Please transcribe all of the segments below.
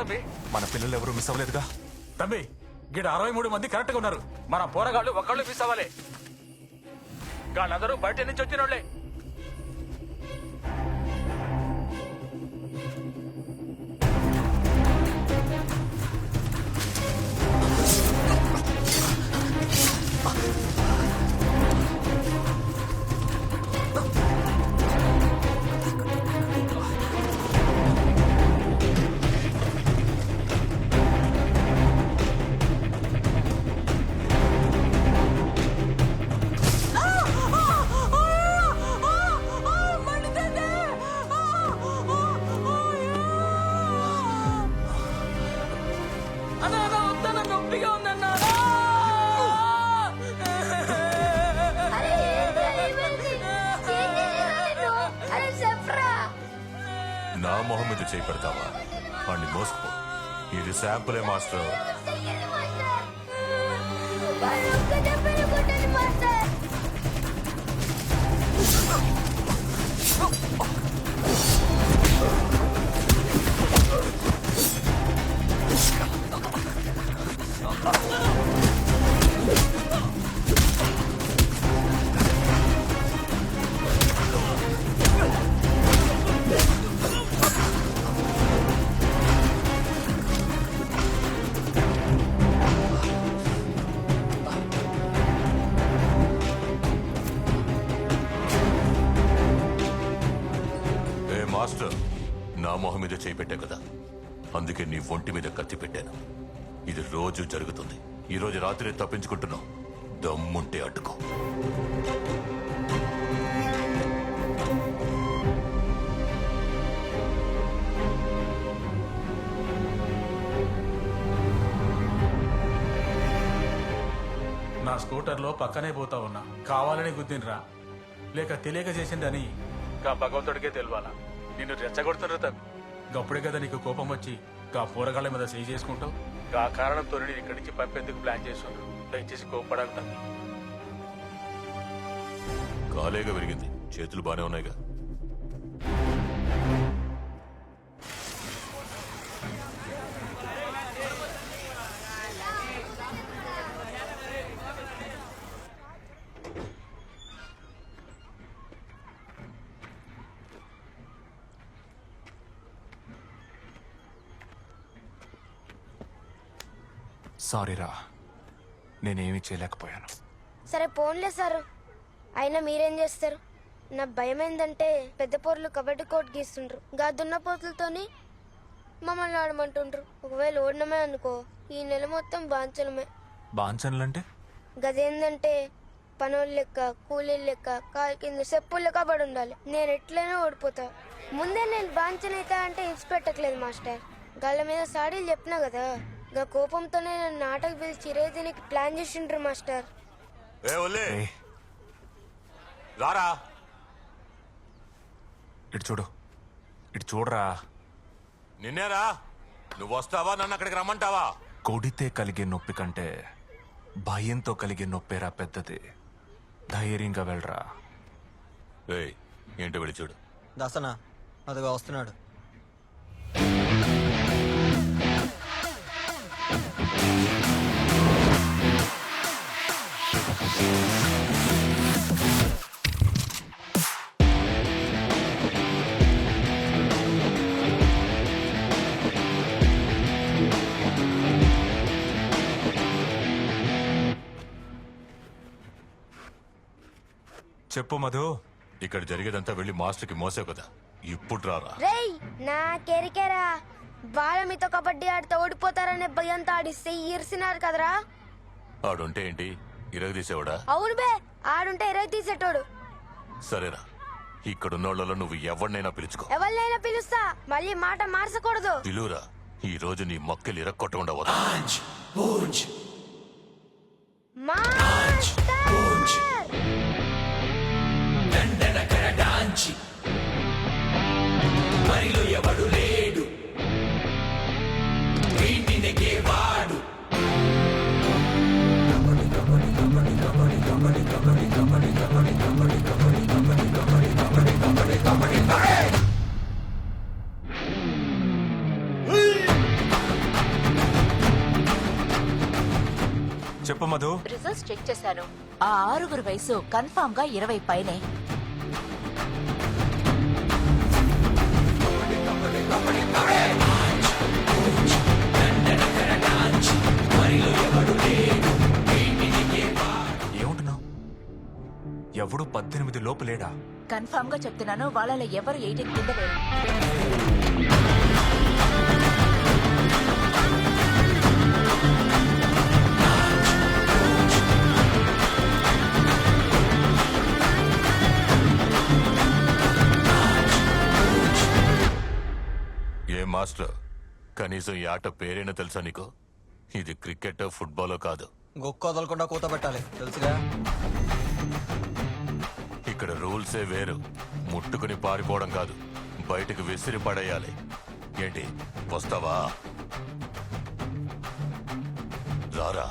తమ్మి? మన పిల్లలు ఎవరు మిస్ అవ్వలేదుగా? తమ్మి, గిడ 63 మంది కరెక్ట్ గా ఉన్నారు. మన పోరగాళ్ళు ఒకళ్ళు మిస్ అవ్వాలి. వాళ్ళందరూ బయట నుంచి వచ్చిన వాళ్ళే. నా మొహం మీద చేయి పెడతావా? వాడిని మోసుకో. ఇది శాంపులే మాస్టర్. మాస్టర్, నా మొహం మీద చేయి పెట్టా కదా, అందుకే నీ ఒంటి మీద కత్తి పెట్టాను. ఇది రోజు జరుగుతుంది. ఈ రోజు రాత్రి తప్పించుకుంటున్నావు. దమ్ముంటే అడ్డుకో. నా స్కూటర్లో పక్కనే పోతా ఉన్నా. కావాలని గుద్దినరా లేక తెలియక చేసిందని గా భగవంతుడికే తెలియాలా. నిన్ను రెచ్చగొడుతున్నారు తమ్మి. గప్పుడే కదా నీకు కోపం వచ్చి గా పోరగాళ్ళ మీద చేయి చేసుకుంటావు. గా కారణంతో నేను ఇక్కడి నుంచి పంపేందుకు ప్లాన్ చేస్తున్నాను. దయచేసి కోపడాలి తమ్మి. కాలేగా విరిగింది, చేతులు బానే ఉన్నాయిగా. సారీరా, నేనేమీ చేయలేకపోయాను. సరే పోన్లే సార్, అయినా మీరేం చేస్తారు? నా భయం ఏంటంటే పెద్ద పోర్లు కబడ్డీ కోట్ గీస్తుండ్రు. గా దున్నపోతులతోని మమ్మల్ని ఆడమంటుండ్రు. ఒకవేళ ఓడినమే అనుకో, ఈ నెల మొత్తం బాంచలమే. బాంచన్లంటే గదేందంటే పనోళ్ళు లెక్క, కూలీలు లెక్క, కాలు కింద చెప్పులు లెక్క పడి ఉండాలి. నేను ఎట్లయినా ఓడిపోతా. ముందే నేను బాంచనైతా అంటే ఇచ్చి పెట్టట్లేదు మాస్టర్. గళ్ళ మీద సాడీలు చెప్పినా కదా, గా కోపంతోనే నన్ను నాటకు పిలిచి రేతినికి ప్లాన్ చేసిండ్రు మాస్టర్. రారా, ఇటు చూడు, ఇటు చూడరా. నిన్నేరా, నువ్వు వస్తావా? నన్ను అక్కడికి రమ్మంటావా? కొడితే కలిగే నొప్పి కంటే భయంతో కలిగే నొప్పేరా పెద్దది. ధైర్యంగా వెళ్ళరా. ఏంటో వెళ్ళి చూడు. దాసనా అదిగా వస్తున్నాడు. చెప్పు మధు. ఇక్కడ జరిగేదంతా వెళ్ళి మాస్టర్కి మోసావు కదా, ఇప్పుడు రారా. రేయ్ నా కెరికెరా, బాల మీతో కబడ్డీ ఆడితే ఓడిపోతారనే భయంతో ఆడిస్తే ఇరిసినారు కదరా. ఆడుంటే ఏంటి, ఇరగదీసేవాడా? అవును బే, ఆడుంటే ఇరగ తీసేటోడు. సరేరా, ఇక్కడున్నోళ్లలో నువ్వు ఎవరినైనా పిలుచుకో. ఎవరినైనా పిలుస్తా, మళ్ళీ మాట మార్చకూడదు. పిలువురా. ఈ రోజు నీ మొక్కలు ఇరక్కొట్టకుండా వదలు. మాస్టర్! మరిలో ఎవడు లేడు, వీటిని నెగేవాడు. చెప్పు మధు. రిజల్ట్స్ చెక్ చేశాను. ఆ 6 వయసు కన్ఫామ్ గా 20 పైనే. ఏమంటున్నావు? ఎవడు 18 లోపు లేడా? కన్ఫామ్ గా చెప్తున్నాను, వాళ్ళలో ఎవరు 18 కింద లేరు. ఏ మాస్టర్, కనీసం ఈ ఆట పేరైనా తెలుసా నీకు? ఇది క్రికెట్ ఫుట్బాల్ కాదు. గొక్క వదలకుండా కూత పెట్టాలి, తెలుసుగా? ఇక్కడ రూల్సే వేరు. ముట్టుకుని పారిపోవడం కాదు, బయటకు విసిరి పడేయాలి. ఏంటి, వస్తావా? రారా.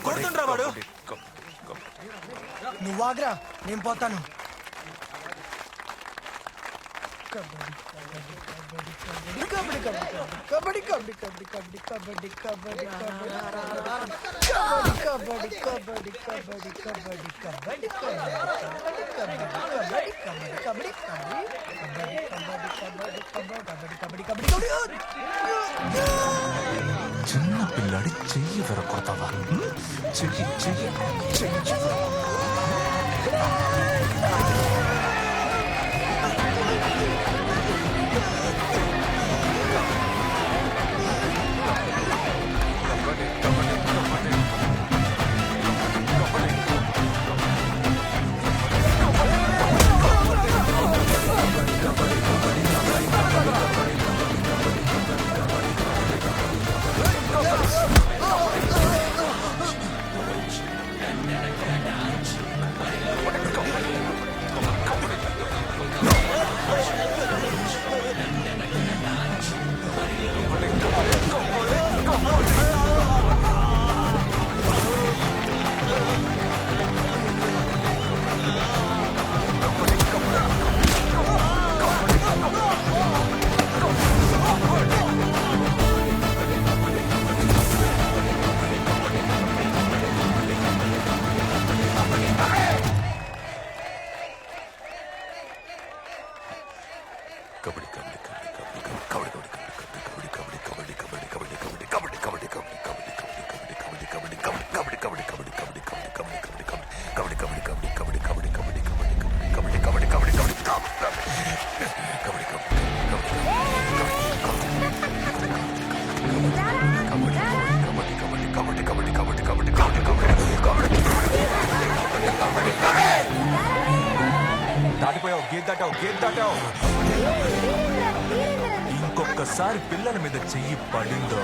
కొడుతుండ్రా వాడు. నువ్వు ఆగ్రా, నేను పోతాను. చిన్న పిల్లాడి చెయ్యి విరగొడతావా? చెయ్యి చెయ్యి చెయ్యి. దాటిపోయావు, గేట్ దాటావు, గేట్ దాటావు. ఇంకొకసారి పిల్లల మీద చెయ్యి పడిందో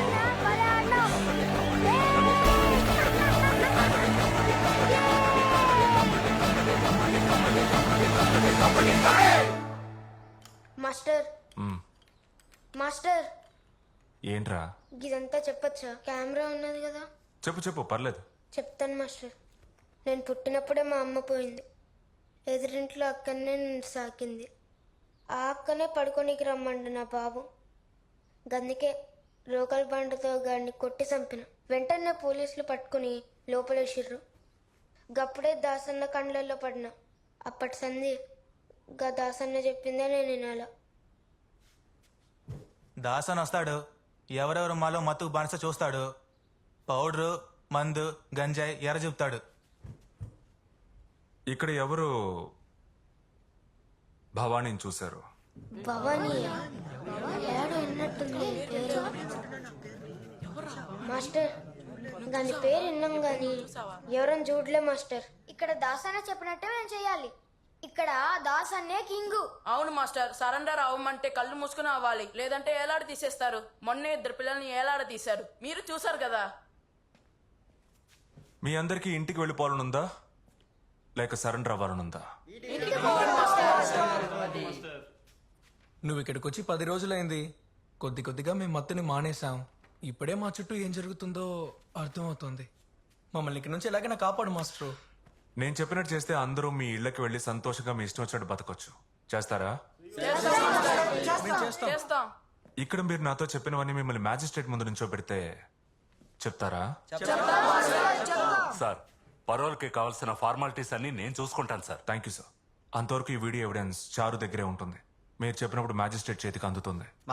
మాస్టర్ మాస్టర్ ఏంట్రా? ఇదంతా చెప్పచ్చా? కెమెరా ఉన్నది కదా. చెప్పు చెప్పు, పర్లేదు. చెప్తాను మాస్టర్. నేను పుట్టినప్పుడే మా అమ్మ పోయింది. ఎదురింట్లో అక్కనే నన్ను సాకింది. ఆ అక్కనే పడుకోనికి రమ్మండు నా బాబు. గందుకే రోకల్ బండతో గాడిని కొట్టి చంపిన. వెంటనే పోలీసులు పట్టుకుని లోపలేసిర్రు. గప్పుడే దాసన్న కండ్లల్లో పడినా. అప్పటి సంధి గా దాసన్న చెప్పిందే నేను వినాల. దాసన్ వస్తాడు, ఎవరెవరు మాలో మత్తు బానిస చూస్తాడు, పౌడరు మందు గంజాయి ఎర్ర చూపుతాడు. ఇక్కడ ఎవరు భవానీని చూశారు? భవానీ ఏడో విన్నట్టుంది పేరు. మాస్టర్ దాని పేరు విన్నాం గాని ఎవరైనా చూడలే మాస్టర్. ఇక్కడ దాసన్న చెప్పినట్టే మేము చేయాలి. ఇక్కడ దాసన్నే కింగు. అవును మాస్టర్, సరెండర్ అవ్వమంటే కళ్ళు మూసుకుని అవ్వాలి, లేదంటే ఏలాడ తీసేస్తారు. మొన్నే 2 పిల్లల్ని ఏలాడ తీశారు, మీరు చూసారు కదా. మీ అందరికీ ఇంటికి వెళ్ళిపోవాలనుందా లేక సరెండర్ అవ్వాలనుందా? నువ్వు ఇక్కడికి వచ్చి 10 రోజులైంది. కొద్ది కొద్దిగా మేము మత్తుని మానేశాం. ఇప్పుడే మా చుట్టూ ఏం జరుగుతుందో అర్థమవుతోంది. మమ్మల్ని ఇక్కడి నుంచి ఎలాగైనా కాపాడు మాస్టరు. నేను చెప్పినట్టు చేస్తే అందరూ మీ ఇళ్ళకి వెళ్ళి సంతోషంగా మీ ఇష్టం వచ్చినట్టు బతకొచ్చు. చేస్తారా? చేస్తాం. ఇక్కడ మీరు నాతో చెప్పినవన్నీ మిమ్మల్ని మ్యాజిస్ట్రేట్ ముందు నుంచో పెడితే చెప్తారా? సార్, పరోల్కి కావాల్సిన ఫార్మాలిటీస్ అన్ని నేను చూసుకుంటాను సార్. Thank you sir. అంతవరకు ఈ వీడియో ఎవిడెన్స్ చారు దగ్గరే ఉంటుంది. మీరు చెప్పినప్పుడు మ్యాజిస్ట్రేట్ చేతికి అందుతుంది.